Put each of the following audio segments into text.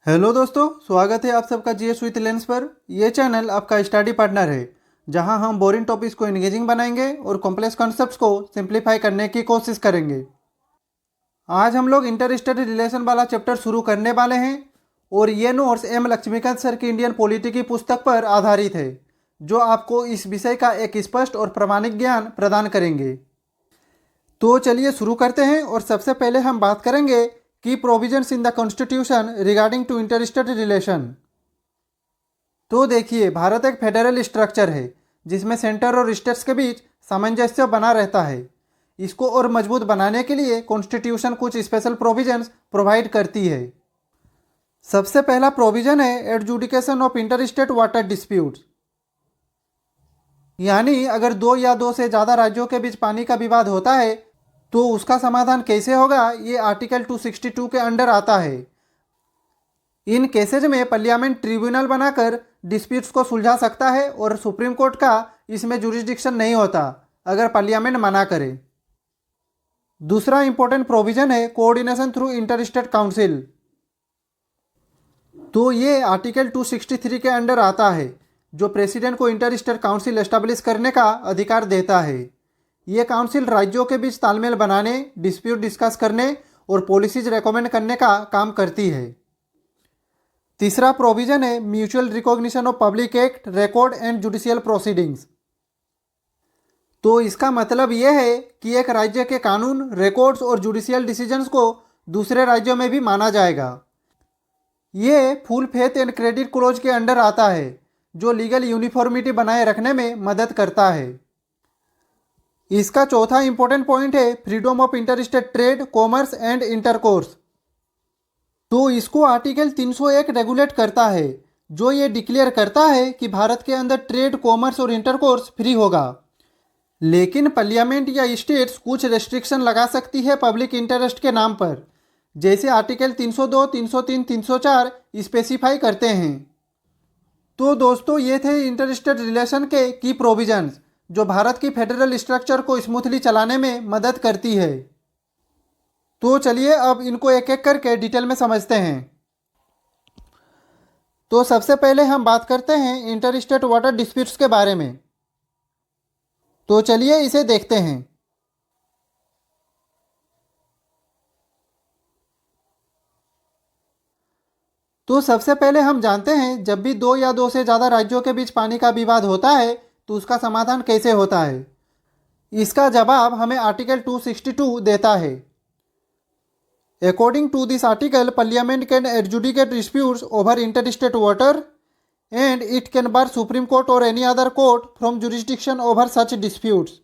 Hello दोस्तों, स्वागत है आप सबका जीएस विथ लेंस पर। यह चैनल आपका स्टडी पार्टनर है, जहां हम बोरिंग टॉपिक्स को एंगेजिंग बनाएंगे और कॉम्प्लेक्स कॉन्सेप्ट्स को सिंप्लीफाई करने की कोशिश करेंगे। आज हम लोग इंटर-स्टेट रिलेशन वाला चैप्टर शुरू करने वाले हैं और ये नोट्स एम लक्ष्मीकांत सर की इंडियन पॉलिटी की पुस्तक पर आधारित है, जो आपको इस विषय का एक स्पष्ट और प्रामाणिक ज्ञान प्रदान करेंगे। तो चलिए शुरू करते हैं और सबसे पहले हम बात करेंगे की provisions in the constitution regarding to inter state relation. तो देखिए, भारत एक फेडरल स्ट्रक्चर है जिसमें सेंटर और स्टेट्स के बीच सामंजस्य बना रहता है। इसको और मजबूत बनाने के लिए कॉन्स्टिट्यूशन कुछ स्पेशल प्रोविजंस प्रोवाइड करती है। सबसे पहला प्रोविजन है adjudication of inter-state water disputes, यानी अगर दो या दो से ज़्यादा राज्यों के बीच पानी का विवाद होता है तो उसका समाधान कैसे होगा, ये आर्टिकल 262 के अंडर आता है। इन केसेज में पार्लियामेंट ट्रिब्यूनल बनाकर डिस्प्यूट्स को सुलझा सकता है और सुप्रीम कोर्ट का इसमें जुरिस्डिक्शन नहीं होता अगर पार्लियामेंट मना करे। दूसरा इंपॉर्टेंट प्रोविजन है कोऑर्डिनेशन थ्रू इंटर-स्टेट काउंसिल। तो ये आर्टिकल 263 के अंडर आता है, जो प्रेसिडेंट को इंटर-स्टेट काउंसिल एस्टेब्लिश करने का अधिकार देता है। ये काउंसिल राज्यों के बीच तालमेल बनाने, डिस्प्यूट डिस्कस करने और पॉलिसीज रेकमेंड करने का काम करती है। तीसरा प्रोविजन है mutual recognition of public act, record and judicial proceedings. तो इसका मतलब यह है कि एक राज्य के कानून, रिकॉर्ड्स और जुडिशियल डिसीजंस को दूसरे राज्यों में भी माना जाएगा। ये full faith and credit close के अंडर आता है, जो लीगल यूनिफॉर्मिटी बनाए रखने में मदद करता है। इसका चौथा इंपॉर्टेंट पॉइंट है freedom of inter-state trade, commerce and intercourse. तो इसको आर्टिकल 301 रेगुलेट करता है, जो ये डिक्लेयर करता है कि भारत के अंदर ट्रेड, कॉमर्स और इंटरकोर्स फ्री होगा। लेकिन पार्लियामेंट या स्टेट्स कुछ रेस्ट्रिक्शन लगा सकती है पब्लिक इंटरेस्ट के नाम पर, जैसे आर्टिकल 302, 303, 304 स्पेसिफाई करते हैं। तो दोस्तों, ये थे इंटर-स्टेट रिलेशन के की प्रोविजंस, जो भारत की फेडरल स्ट्रक्चर को स्मूथली चलाने में मदद करती है। तो चलिए अब इनको एक एक करके डिटेल में समझते हैं। तो सबसे पहले हम बात करते हैं इंटर-स्टेट वाटर डिस्प्यूट्स के बारे में। तो चलिए इसे देखते हैं। तो सबसे पहले हम जानते हैं, जब भी दो या दो से ज़्यादा राज्यों के बीच पानी का विवाद होता है तो उसका समाधान कैसे होता है। इसका जवाब हमें आर्टिकल 262 देता है। According to this article, parliament can adjudicate disputes over interstate water and it can bar supreme court और any other court from jurisdiction over such disputes.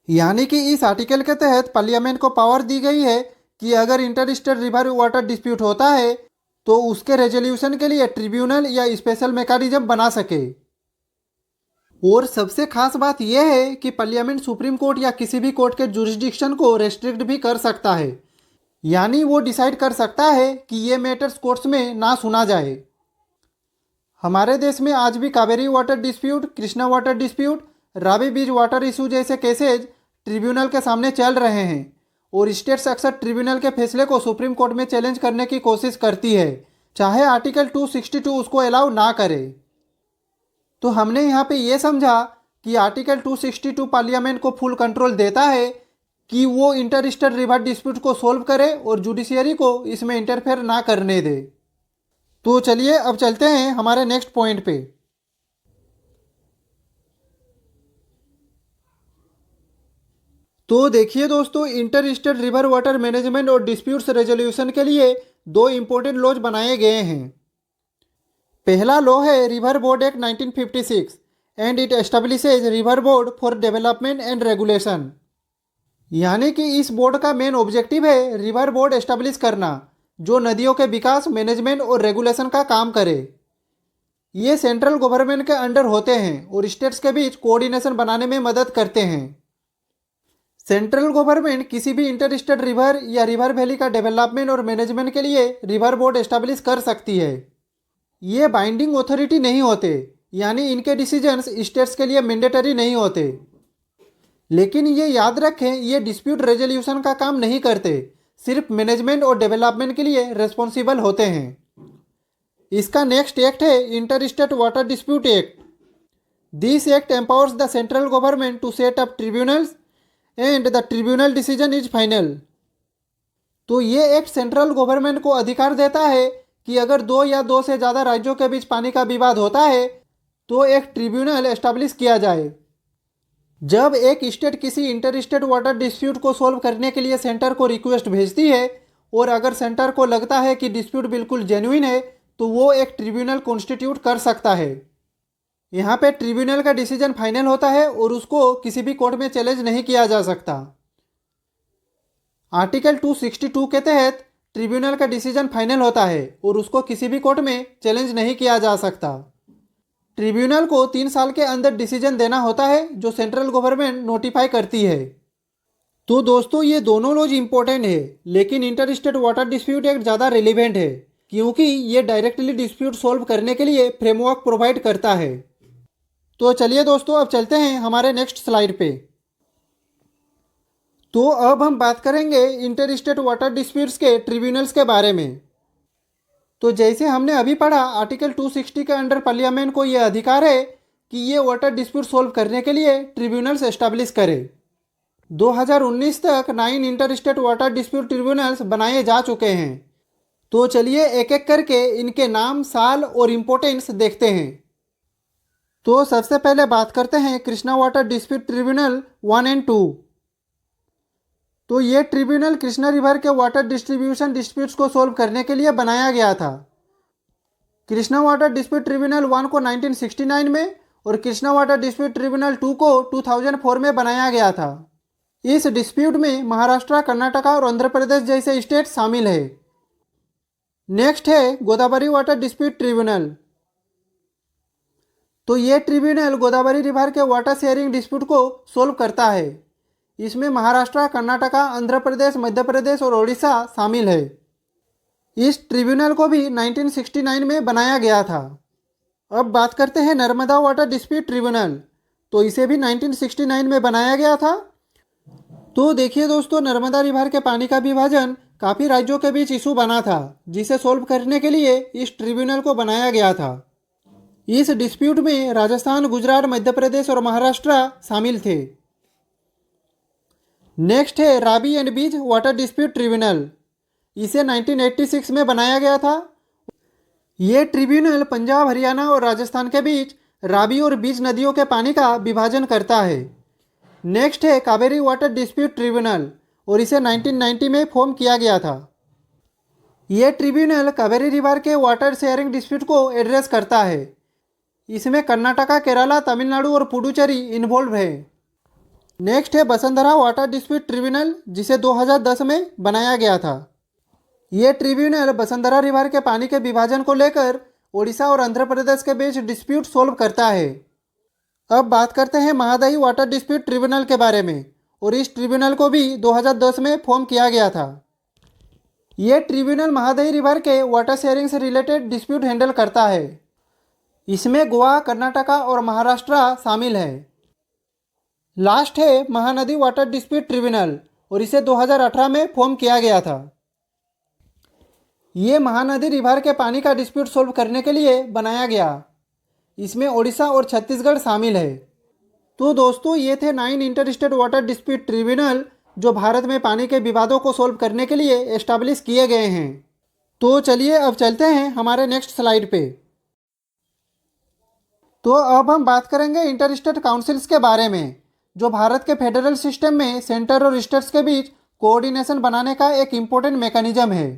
यानी कि इस आर्टिकल के तहत पार्लियामेंट को पावर दी गई है कि अगर इंटर-स्टेट रिवर वाटर डिस्प्यूट होता है तो उसके रेजोल्यूशन के लिए ट्रिब्यूनल या स्पेशल मैकेनिज्म बना सके। और सबसे खास बात यह है कि पार्लियामेंट सुप्रीम कोर्ट या किसी भी कोर्ट के जुरिस्डिक्शन को रेस्ट्रिक्ट भी कर सकता है, यानी वो डिसाइड कर सकता है कि ये मैटर्स कोर्ट्स में ना सुना जाए। हमारे देश में आज भी Kaveri water dispute, Krishna water dispute, Ravi Beas water issue जैसे केसेज ट्रिब्यूनल के सामने चल रहे हैं और स्टेट्स अक्सर ट्रिब्यूनल के फैसले को सुप्रीम कोर्ट में चैलेंज करने की कोशिश करती है, चाहे आर्टिकल 262 उसको अलाउ ना करे। तो हमने यहाँ पे ये समझा कि आर्टिकल 262 पार्लियामेंट को फुल कंट्रोल देता है कि वो इंटर-स्टेट रिवर डिस्प्यूट को सोल्व करे और जुडिशियरी को इसमें इंटरफेयर ना करने दे। तो चलिए अब चलते हैं हमारे नेक्स्ट पॉइंट पे। तो देखिए दोस्तों, इंटर-स्टेट रिवर वाटर मैनेजमेंट और डिस्प्यूट्स रेजोल्यूशन के लिए दो इंपॉर्टेंट लॉज बनाए गए हैं। पहला लॉ है river board act 1956 and it establishes river board for development and regulation. यानी कि इस बोर्ड का मेन ऑब्जेक्टिव है रिवर बोर्ड एस्टेब्लिश करना, जो नदियों के विकास, मैनेजमेंट और रेगुलेशन का काम करे। ये सेंट्रल गवर्नमेंट के अंडर होते हैं और स्टेट्स के बीच कोऑर्डिनेशन बनाने में मदद करते हैं। सेंट्रल गवर्नमेंट किसी भी इंटर-स्टेट रिवर या रिवर वैली का डेवलपमेंट और मैनेजमेंट के लिए रिवर बोर्ड एस्टेब्लिश कर सकती है। ये बाइंडिंग अथॉरिटी नहीं होते, यानी इनके डिसीजंस स्टेट्स के लिए मैंडेटरी नहीं होते। लेकिन ये याद रखें, ये डिस्प्यूट रेजोल्यूशन का काम नहीं करते, सिर्फ मैनेजमेंट और डेवलपमेंट के लिए रिस्पॉन्सिबल होते हैं। इसका नेक्स्ट एक्ट है inter state water dispute act. This act empowers the central government to set up tribunals and the tribunal decision is final. तो ये एक्ट सेंट्रल गवर्नमेंट को अधिकार देता है कि अगर दो या दो से ज़्यादा राज्यों के बीच पानी का विवाद होता है तो एक ट्रिब्यूनल एस्टैब्लिश किया जाए। जब एक स्टेट किसी इंटर स्टेट वाटर डिस्प्यूट को सॉल्व करने के लिए सेंटर को रिक्वेस्ट भेजती है और अगर सेंटर को लगता है कि डिस्प्यूट बिल्कुल जेन्युइन है तो वो एक ट्रिब्यूनल कॉन्स्टिट्यूट कर सकता है। यहाँ पे ट्रिब्यूनल का डिसीजन फाइनल होता है और उसको किसी भी कोर्ट में चैलेंज नहीं किया जा सकता। आर्टिकल 262 के तहत ट्रिब्यूनल का डिसीजन फाइनल होता है और उसको किसी भी कोर्ट में चैलेंज नहीं किया जा सकता। ट्रिब्यूनल को 3 साल के अंदर डिसीजन देना होता है जो सेंट्रल गवर्नमेंट नोटिफाई करती है। तो दोस्तों ये दोनों लॉज इंपॉर्टेंट है, लेकिन inter state water dispute act ज़्यादा रिलेवेंट है क्योंकि ये डायरेक्टली डिस्प्यूट सॉल्व करने के लिए फ्रेमवर्क प्रोवाइड करता है। तो चलिए दोस्तों अब चलते हैं हमारे नेक्स्ट स्लाइड पे। तो अब हम बात करेंगे इंटर स्टेट वाटर डिस्प्यूट्स के ट्रिब्यूनल्स के बारे में। तो जैसे हमने अभी पढ़ा आर्टिकल 260 के अंडर पार्लियामेंट को ये अधिकार है कि ये वाटर डिस्प्यूट सॉल्व करने के लिए ट्रिब्यूनल्स एस्टैब्लिश करे। 2019 तक 9 inter state water dispute tribunals बनाए जा चुके हैं। तो चलिए एक एक करके इनके नाम, साल और इम्पोर्टेंस देखते हैं। तो सबसे पहले बात करते हैं Krishna water dispute tribunal 1 and 2। तो ये ट्रिब्यूनल कृष्णा रिवर के वाटर डिस्ट्रीब्यूशन डिस्प्यूट्स को सॉल्व करने के लिए बनाया गया था। कृष्णा वाटर डिस्प्यूट ट्रिब्यूनल 1 को 1969 में और कृष्णा वाटर डिस्प्यूट ट्रिब्यूनल 2 को 2004 में बनाया गया था। इस डिस्प्यूट में महाराष्ट्र, कर्नाटका और आंध्र प्रदेश जैसे स्टेट शामिल है। नेक्स्ट है गोदावरी वाटर डिस्प्यूट ट्रिब्यूनल। तो ये ट्रिब्यूनल गोदावरी रिवर के वाटर शेयरिंग डिस्प्यूट को सोल्व करता है। इसमें महाराष्ट्र, कर्नाटका, आंध्र प्रदेश, मध्य प्रदेश और ओडिशा शामिल है। इस ट्रिब्यूनल को भी 1969 में बनाया गया था। अब बात करते हैं नर्मदा वाटर डिस्प्यूट ट्रिब्यूनल। तो इसे भी 1969 में बनाया गया था। तो देखिए दोस्तों, नर्मदा रिवर के पानी का विभाजन काफ़ी राज्यों के बीच इशू बना था, जिसे सोल्व करने के लिए इस ट्रिब्यूनल को बनाया गया था। इस डिस्प्यूट में राजस्थान, गुजरात, मध्य प्रदेश और महाराष्ट्र शामिल थे। नेक्स्ट है रावी एंड बीज वाटर डिस्प्यूट ट्रिब्यूनल। इसे 1986 में बनाया गया था। ये ट्रिब्यूनल पंजाब, हरियाणा और राजस्थान के बीच रावी और बीज नदियों के पानी का विभाजन करता है। नेक्स्ट है कावेरी वाटर डिस्प्यूट ट्रिब्यूनल और इसे 1990 में फॉर्म किया गया था। ये ट्रिब्यूनल कावेरी रिवर के वाटर शेयरिंग डिस्प्यूट को एड्रेस करता है। इसमें कर्नाटका, केरला, तमिलनाडु और पुडुचेरी इन्वॉल्व है। नेक्स्ट है वसुंधरा वाटर डिस्प्यूट ट्रिब्यूनल, जिसे 2010 में बनाया गया था। ये ट्रिब्यूनल वसुंधरा रिवर के पानी के विभाजन को लेकर ओडिशा और आंध्र प्रदेश के बीच डिस्प्यूट सोल्व करता है। अब बात करते हैं महादायी वाटर डिस्प्यूट ट्रिब्यूनल के बारे में और इस ट्रिब्यूनल को भी 2010 में फॉर्म किया गया था। ये ट्रिब्यूनल महादायी रिवर के वाटर शेयरिंग से रिलेटेड डिस्प्यूट हैंडल करता है। इसमें गोवा, कर्नाटका और महाराष्ट्र शामिल है। लास्ट है महानदी वाटर डिस्प्यूट ट्रिब्यूनल और इसे 2018 में फॉर्म किया गया था। ये महानदी रिवर के पानी का डिस्प्यूट सोल्व करने के लिए बनाया गया। इसमें ओडिशा और छत्तीसगढ़ शामिल है। तो दोस्तों ये थे 9 inter state water dispute tribunal जो भारत में पानी के विवादों को सोल्व करने के लिए एस्टैब्लिश किए गए हैं। तो चलिए अब चलते हैं हमारे नेक्स्ट स्लाइड पे। तो अब हम बात करेंगे इंटर स्टेट काउंसिल्स के बारे में, जो भारत के फेडरल सिस्टम में सेंटर और स्टेट्स के बीच कोऑर्डिनेशन बनाने का एक इम्पोर्टेंट मैकेनिज्म है।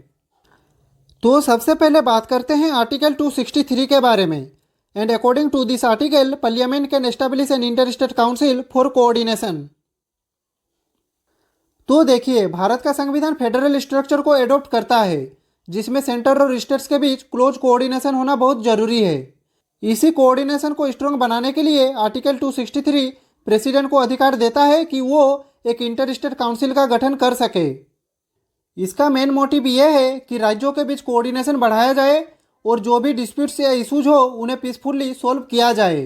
तो सबसे पहले बात करते हैं आर्टिकल 263 के बारे में। And according to this article parliament can establish an inter state council for coordination. तो देखिए, भारत का संविधान फेडरल स्ट्रक्चर को एडॉप्ट करता है, जिसमें सेंटर और स्टेट्स के बीच क्लोज कोऑर्डिनेशन होना बहुत जरूरी है। इसी कोऑर्डिनेशन को स्ट्रॉन्ग बनाने के लिए आर्टिकल 263 प्रेसिडेंट को अधिकार देता है कि वो एक इंटर स्टेट काउंसिल का गठन कर सके। इसका मेन मोटिव ये है कि राज्यों के बीच कोऑर्डिनेशन बढ़ाया जाए और जो भी डिस्प्यूट्स या इशूज हो उन्हें पीसफुली सॉल्व किया जाए।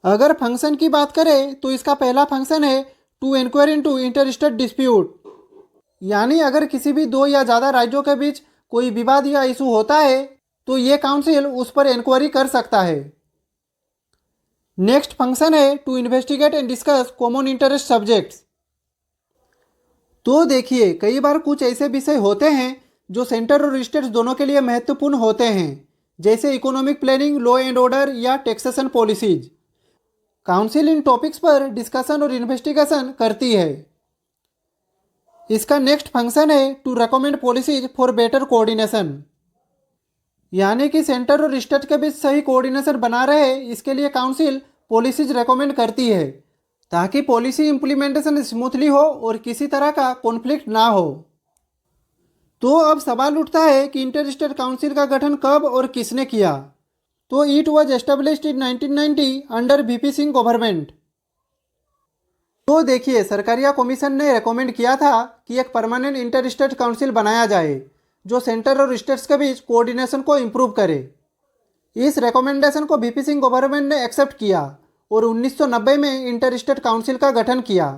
अगर फंक्शन की बात करें तो इसका पहला फंक्शन है to inquire into inter state dispute, यानी अगर किसी भी 2 या ज़्यादा राज्यों के बीच कोई विवाद या इशू होता है तो ये काउंसिल उस पर इंक्वायरी कर सकता है। नेक्स्ट फंक्शन है to investigate and discuss common interest subjects. तो देखिए, कई बार कुछ ऐसे विषय होते हैं जो सेंटर और स्टेट्स दोनों के लिए महत्वपूर्ण होते हैं, जैसे economic planning, law and order या टैक्सेशन पॉलिसीज। काउंसिल इन टॉपिक्स पर डिस्कशन और इन्वेस्टिगेशन करती है। इसका नेक्स्ट फंक्शन है to recommend policies for better coordination, यानी कि सेंटर और स्टेट के बीच सही कोऑर्डिनेशन बना रहे, इसके लिए काउंसिल पॉलिसीज रेकमेंड करती है ताकि पॉलिसी इम्प्लीमेंटेशन स्मूथली हो और किसी तरह का कॉन्फ्लिक्ट ना हो। तो अब सवाल उठता है कि इंटर स्टेट काउंसिल का गठन कब और किसने किया। तो it was established in 1990 under VP Singh government. तो देखिए, सरकारिया कमीशन ने रेकमेंड किया था कि एक परमानेंट इंटर स्टेट काउंसिल बनाया जाए जो सेंटर और स्टेट्स के बीच कोऑर्डिनेशन को इम्प्रूव करे। इस रिकमेंडेशन को वीपी सिंह गवर्नमेंट ने एक्सेप्ट किया और 1990 में इंटर स्टेट काउंसिल का गठन किया।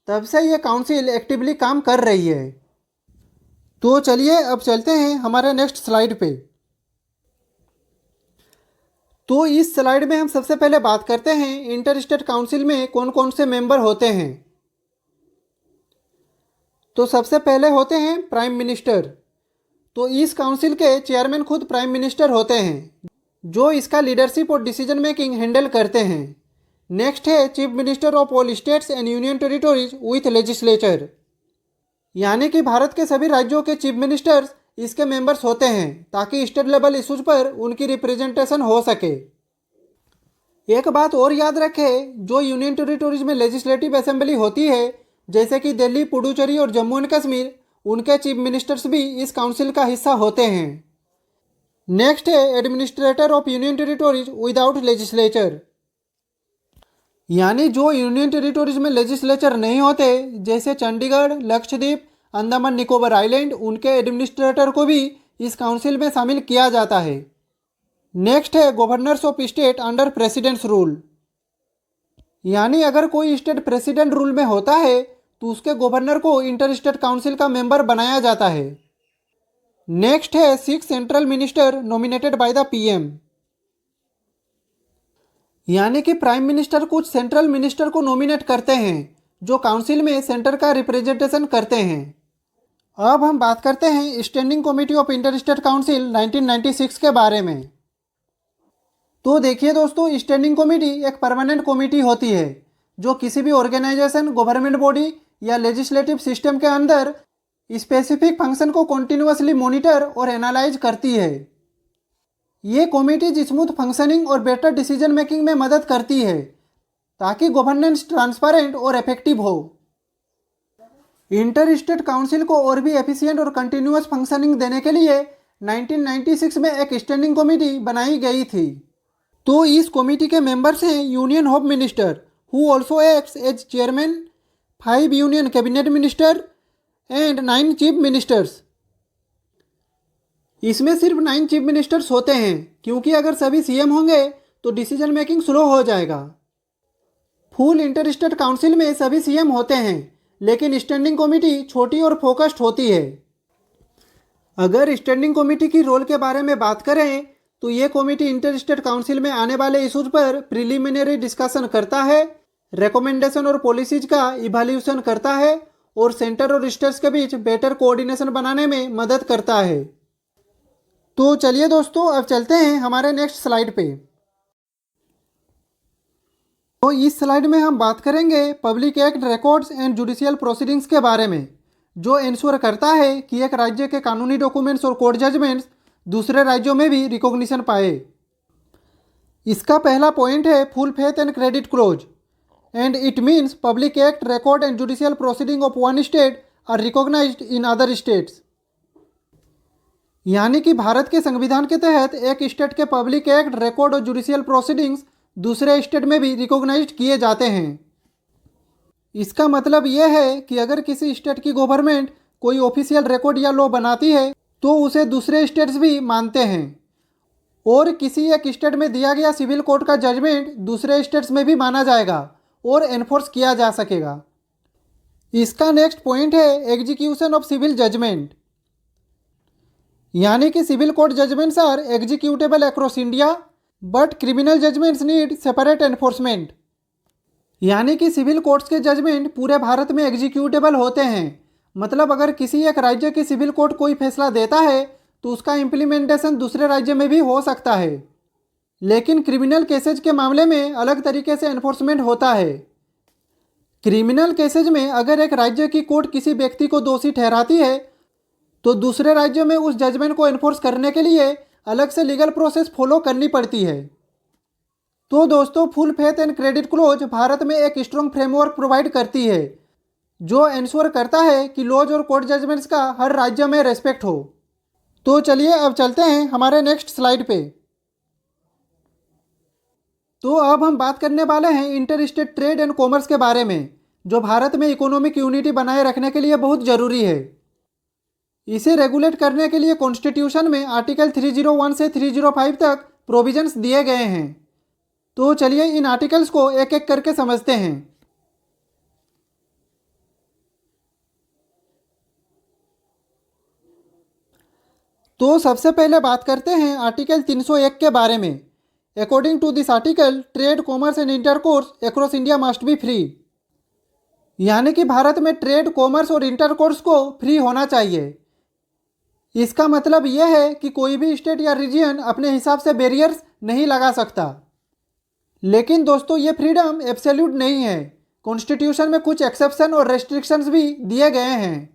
तब से ये काउंसिल एक्टिवली काम कर रही है। तो चलिए अब चलते हैं हमारे नेक्स्ट स्लाइड पे। तो इस स्लाइड में हम सबसे पहले बात करते हैं इंटर स्टेट काउंसिल में कौन कौन से मेंबर होते हैं। तो सबसे पहले होते हैं प्राइम मिनिस्टर। तो इस काउंसिल के चेयरमैन खुद प्राइम मिनिस्टर होते हैं, जो इसका लीडरशिप और डिसीजन मेकिंग हैंडल करते हैं। नेक्स्ट है chief minister of all states and union territories with legislature, यानी कि भारत के सभी राज्यों के चीफ मिनिस्टर्स इसके मेंबर्स होते हैं ताकि स्टेट लेवल इशूज पर उनकी रिप्रेजेंटेशन हो सके। एक बात और याद रखें, जो यूनियन टेरिटोरीज में लेजिस्लेटिव असेंबली होती है, जैसे कि दिल्ली, पुडुचेरी और जम्मू एंड कश्मीर, उनके चीफ मिनिस्टर्स भी इस काउंसिल का हिस्सा होते हैं। नेक्स्ट है administrator of union territories without legislature, यानी जो यूनियन टेरिटोरीज में लेजिस्लेचर नहीं होते, जैसे चंडीगढ़, लक्षद्वीप, अंडमान निकोबार आइलैंड, उनके एडमिनिस्ट्रेटर को भी इस काउंसिल में शामिल किया जाता है। नेक्स्ट है governors of state under presidents rule, यानी अगर कोई स्टेट प्रेसिडेंट रूल में होता है तो उसके गवर्नर को इंटर स्टेट काउंसिल का मेंबर बनाया जाता है। नेक्स्ट है 6 central minister nominated by the PM, यानी कि प्राइम मिनिस्टर कुछ सेंट्रल मिनिस्टर को नॉमिनेट करते हैं जो काउंसिल में सेंटर का रिप्रेजेंटेशन करते हैं। अब हम बात करते हैं standing committee of inter state council 1996 के बारे में। तो देखिए दोस्तों, स्टैंडिंग कमेटी एक परमानेंट कमेटी होती है जो किसी भी ऑर्गेनाइजेशन, गवर्नमेंट बॉडी या लेजिस्लेटिव सिस्टम के अंदर स्पेसिफिक फंक्शन को कॉन्टिन्यूसली मॉनिटर और एनालाइज करती है। ये कमेटी स्मूथ फंक्शनिंग और बेटर डिसीजन मेकिंग में मदद करती है ताकि गवर्नेंस ट्रांसपेरेंट और इफेक्टिव हो। इंटर स्टेट काउंसिल को और भी एफिशिएंट और कंटिन्यूअस फंक्शनिंग देने के लिए 1996 में एक स्टैंडिंग कमेटी बनाई गई थी। तो इस कमेटी के मेंबर्स हैं union home minister who also acts as chairman, 5 union cabinet minister and 9 chief ministers. इसमें सिर्फ 9 चीफ मिनिस्टर्स होते हैं, क्योंकि अगर सभी सीएम होंगे तो डिसीजन मेकिंग स्लो हो जाएगा। फुल इंटर स्टेट काउंसिल में सभी सीएम होते हैं, लेकिन स्टैंडिंग कमेटी छोटी और फोकस्ड होती है। अगर स्टैंडिंग कमेटी की रोल के बारे में बात करें तो ये कमेटी इंटर स्टेट काउंसिल में आने वाले इशूज पर प्रिलिमिनरी डिस्कशन करता है, रिकमेंडेशन और पॉलिसीज का इवैल्यूएशन करता है और सेंटर और स्टेट्स के बीच बेटर कोऑर्डिनेशन बनाने में मदद करता है। तो चलिए दोस्तों, अब चलते हैं हमारे नेक्स्ट स्लाइड पे। तो इस स्लाइड में हम बात करेंगे public act, records and judicial proceedings के बारे में, जो इंश्योर करता है कि एक राज्य के कानूनी डॉक्यूमेंट्स और कोर्ट जजमेंट्स दूसरे राज्यों में भी रिकॉग्निशन पाए। इसका पहला पॉइंट है full faith and credit clause, and it means public act, record and judicial proceeding of one state are recognised in other states, यानी कि भारत के संविधान के तहत एक स्टेट के पब्लिक एक्ट, रिकॉर्ड और जुडिशियल प्रोसीडिंग्स दूसरे स्टेट में भी रिकॉग्नाइज्ड किए जाते हैं। इसका मतलब यह है कि अगर किसी स्टेट की गवर्नमेंट कोई ऑफिशियल रिकॉर्ड या लॉ बनाती है तो उसे दूसरे स्टेट्स भी मानते हैं, और किसी एक स्टेट में दिया गया सिविल कोर्ट का जजमेंट दूसरे स्टेट्स में भी माना जाएगा और एनफोर्स किया जा सकेगा। इसका नेक्स्ट पॉइंट है एग्जीक्यूशन ऑफ सिविल जजमेंट, यानी कि civil court judgments are executable across India but criminal judgments need separate enforcement. यानी कि सिविल कोर्ट्स के जजमेंट पूरे भारत में एग्जीक्यूटेबल होते हैं। मतलब अगर किसी एक राज्य की सिविल कोर्ट कोई फैसला देता है तो उसका इम्प्लीमेंटेशन दूसरे राज्य में भी हो सकता है। लेकिन क्रिमिनल केसेज के मामले में अलग तरीके से एनफोर्समेंट होता है। क्रिमिनल केसेज में अगर एक राज्य की कोर्ट किसी व्यक्ति को दोषी ठहराती है तो दूसरे राज्यों में उस जजमेंट को एनफोर्स करने के लिए अलग से लीगल प्रोसेस फॉलो करनी पड़ती है। तो दोस्तों, full faith and credit close Bharat में एक स्ट्रॉन्ग फ्रेमवर्क प्रोवाइड करती है जो इंश्योर करता है कि लॉज और कोर्ट जजमेंट्स का हर राज्य में रेस्पेक्ट हो। तो चलिए अब चलते हैं हमारे नेक्स्ट स्लाइड पे। तो अब हम बात करने वाले हैं inter state trade and commerce के बारे में, जो भारत में इकोनॉमिक यूनिटी बनाए रखने के लिए बहुत ज़रूरी है। इसे रेगुलेट करने के लिए कॉन्स्टिट्यूशन में आर्टिकल 301 से 305 तक प्रोविजंस दिए गए हैं। तो चलिए इन आर्टिकल्स को एक एक करके समझते हैं। तो सबसे पहले बात करते हैं आर्टिकल 301 के बारे में। According to this article, trade, commerce and intercourse across India must be free. यानी कि भारत में ट्रेड, कॉमर्स और इंटरकोर्स को फ्री होना चाहिए। इसका मतलब यह है कि कोई भी स्टेट या रीजन अपने हिसाब से बैरियर्स नहीं लगा सकता। लेकिन दोस्तों, ये फ्रीडम एब्सोल्यूट नहीं है। कॉन्स्टिट्यूशन में कुछ एक्सेप्शन और रेस्ट्रिक्शंस भी दिए गए हैं।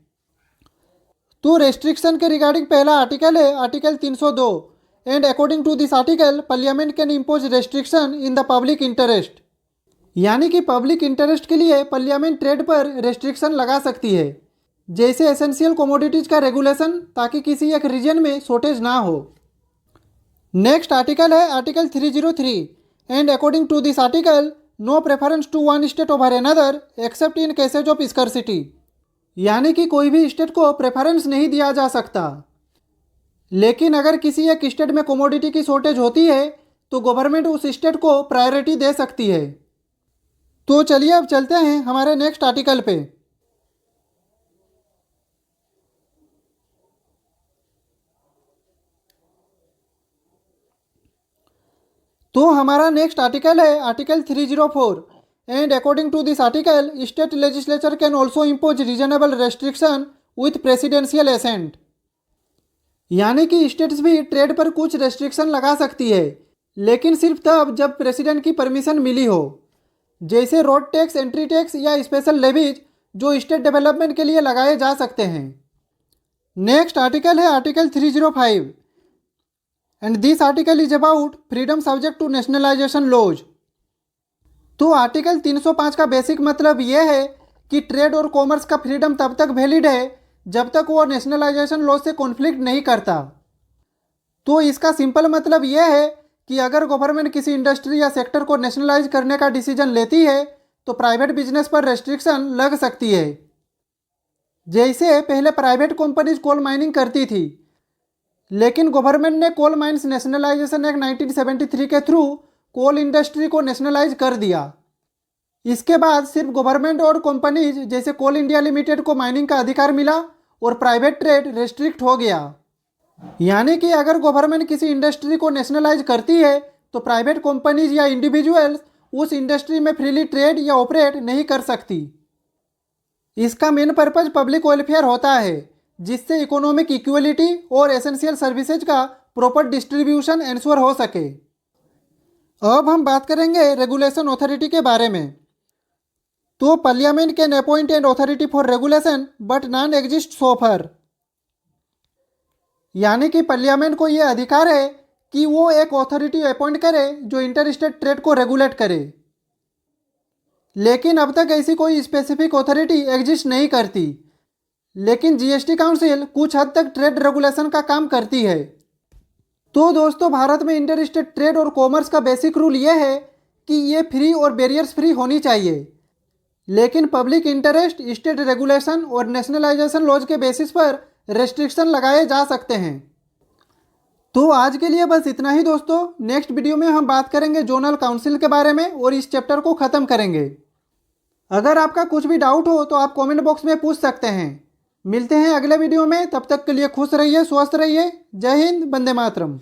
तो रेस्ट्रिक्शन के रिगार्डिंग पहला आर्टिकल है article 302 and according to this article parliament can impose restriction in the public interest. यानी कि पब्लिक इंटरेस्ट के लिए पार्लियामेंट ट्रेड पर रेस्ट्रिक्शन लगा सकती है, जैसे एसेंशियल कमोडिटीज का रेगुलेशन, ताकि किसी एक रीजन में शॉर्टेज ना हो। नेक्स्ट आर्टिकल है article 303 and according to this article no preference to one state over another except in cases of scarcity. यानी कि कोई भी स्टेट को प्रेफरेंस नहीं दिया जा सकता। लेकिन अगर किसी एक स्टेट में कमोडिटी की शॉर्टेज होती है तो गवर्नमेंट उस स्टेट को प्रायोरिटी दे सकती है। तो चलिए अब चलते हैं हमारे नेक्स्ट आर्टिकल पे। तो हमारा नेक्स्ट आर्टिकल है article 304 and according to this article state legislature can also impose reasonable restriction with presidential assent. यानी कि स्टेट्स भी ट्रेड पर कुछ रेस्ट्रिक्शन लगा सकती है, लेकिन सिर्फ तब जब प्रेसिडेंट की परमिशन मिली हो, जैसे रोड टैक्स, एंट्री टैक्स या स्पेशल लेवीज जो स्टेट डेवलपमेंट के लिए लगाए जा सकते हैं। नेक्स्ट आर्टिकल है article 305 and this article is about freedom subject to nationalisation laws. तो आर्टिकल 305 का बेसिक मतलब यह है कि ट्रेड और कॉमर्स का फ्रीडम तब तक वैलिड है जब तक वो नेशनलाइजेशन लॉ से कॉन्फ्लिक्ट नहीं करता। तो इसका सिंपल मतलब यह है कि अगर गवर्नमेंट किसी इंडस्ट्री या सेक्टर को नेशनलाइज करने का डिसीजन लेती है तो प्राइवेट बिजनेस पर रेस्ट्रिक्शन लग सकती है। जैसे पहले प्राइवेट कंपनीज कोल माइनिंग करती थी, लेकिन गवर्नमेंट ने कोल माइंस नेशनलाइजेशन एक्ट 1973 के थ्रू कोल इंडस्ट्री को नेशनलाइज कर दिया। इसके बाद सिर्फ गवर्नमेंट और कंपनीज जैसे कोल इंडिया लिमिटेड को माइनिंग का अधिकार मिला और प्राइवेट ट्रेड रेस्ट्रिक्ट हो गया। यानी कि अगर गवर्नमेंट किसी इंडस्ट्री को नेशनलाइज करती है तो प्राइवेट कंपनीज या इंडिविजुअल्स उस इंडस्ट्री में फ्रीली ट्रेड या ऑपरेट नहीं कर सकती। इसका मेन पर्पज पब्लिक वेलफेयर होता है, जिससे इकोनॉमिक इक्वलिटी और एसेंशियल सर्विसेज का प्रॉपर डिस्ट्रीब्यूशन एंश्योर हो सके। अब हम बात करेंगे रेगुलेशन अथॉरिटी के बारे में। तो parliament can appoint an authority for regulation but non exist so far. यानी कि पार्लियामेंट को यह अधिकार है कि वो एक अथॉरिटी अपॉइंट करे जो इंटर स्टेट ट्रेड को रेगुलेट करे, लेकिन अब तक ऐसी कोई स्पेसिफिक अथॉरिटी एग्जिस्ट नहीं करती। लेकिन जीएसटी काउंसिल कुछ हद तक ट्रेड रेगुलेशन का काम करती है। तो दोस्तों, भारत में इंटर स्टेट ट्रेड और कॉमर्स का बेसिक रूल यह है कि ये फ्री और बैरियर्स फ्री होनी चाहिए, लेकिन पब्लिक इंटरेस्ट, स्टेट रेगुलेशन और नेशनलाइजेशन लॉज के बेसिस पर रेस्ट्रिक्शन लगाए जा सकते हैं। तो आज के लिए बस इतना ही दोस्तों। नेक्स्ट वीडियो में हम बात करेंगे जोनल काउंसिल के बारे में और इस चैप्टर को ख़त्म करेंगे। अगर आपका कुछ भी डाउट हो तो आप कमेंट बॉक्स में पूछ सकते हैं। मिलते हैं अगले वीडियो में, तब तक के लिए खुश रहिए, स्वस्थ रहिए। जय हिंद, वंदे मातरम।